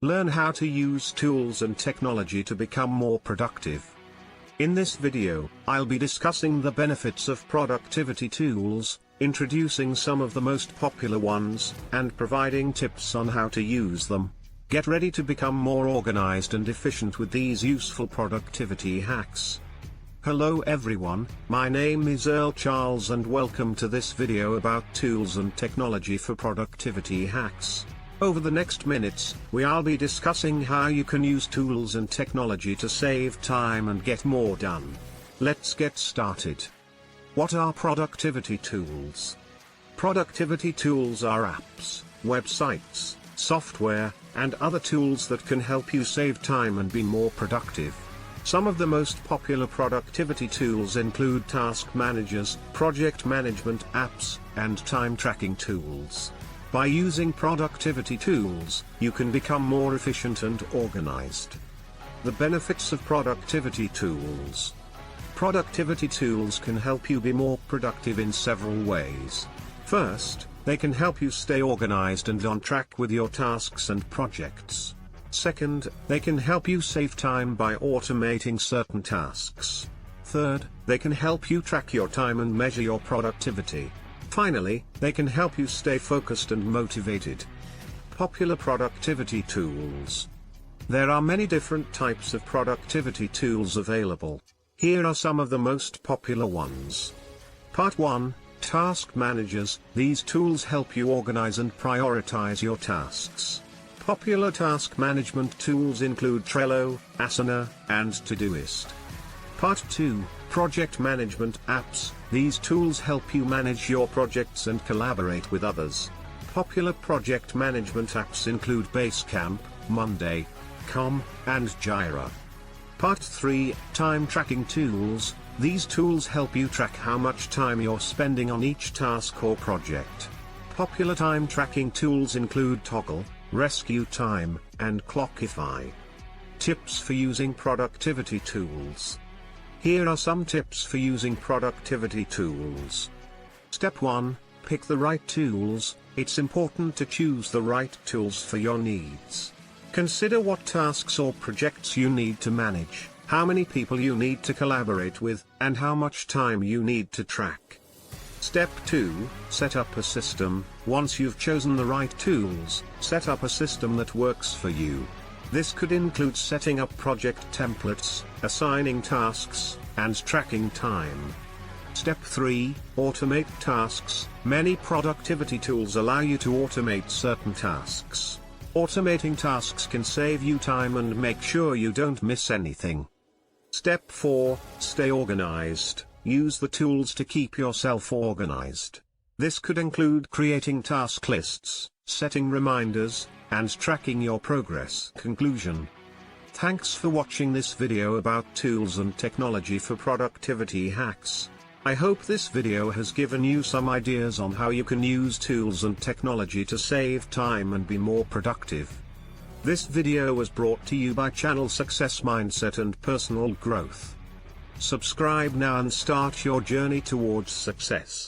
Learn how to use tools and technology to become more productive. In this video, I'll be discussing the benefits of productivity tools, introducing some of the most popular ones, and providing tips on how to use them. Get ready to become more organized and efficient with these useful productivity hacks. Hello everyone, my name is Earl Charles and welcome to this video about tools and technology for productivity hacks. Over the next minutes, I'll be discussing how you can use tools and technology to save time and get more done. Let's get started. What are productivity tools? Productivity tools are apps, websites, software, and other tools that can help you save time and be more productive. Some of the most popular productivity tools include task managers, project management apps, and time tracking tools. By using productivity tools, you can become more efficient and organized. The benefits of productivity tools. Productivity tools can help you be more productive in several ways. First, they can help you stay organized and on track with your tasks and projects. Second, they can help you save time by automating certain tasks. Third, they can help you track your time and measure your productivity. Finally, they can help you stay focused and motivated. Popular productivity tools. There are many different types of productivity tools available. Here are some of the most popular ones. Part 1. Task managers. These tools help you organize and prioritize your tasks. Popular task management tools include Trello, Asana, and Todoist. Part 2. Project management apps. These tools help you manage your projects and collaborate with others. Popular project management apps include Basecamp, Monday.com, and Jira. Part 3. Time tracking tools. These tools help you track how much time you're spending on each task or project. Popular time tracking tools include Toggle, Rescue Time, and Clockify. Tips for using productivity tools. Here are some tips for using productivity tools. Step 1. Pick the right tools. It's important to choose the right tools for your needs. Consider what tasks or projects you need to manage, how many people you need to collaborate with, and how much time you need to track. Step 2. Set up a system. Once you've chosen the right tools, set up a system that works for you. This could include setting up project templates, assigning tasks, and tracking time. Step 3. Automate tasks. Many productivity tools allow you to automate certain tasks. Automating tasks can save you time and make sure you don't miss anything. Step 4. Stay organized. Use the tools to keep yourself organized. This could include creating task lists, setting reminders, and tracking your progress. Conclusion. Thanks for watching this video about tools and technology for productivity hacks. I hope this video has given you some ideas on how you can use tools and technology to save time and be more productive. This video was brought to you by Channel Success Mindset and Personal Growth. Subscribe now and start your journey towards success.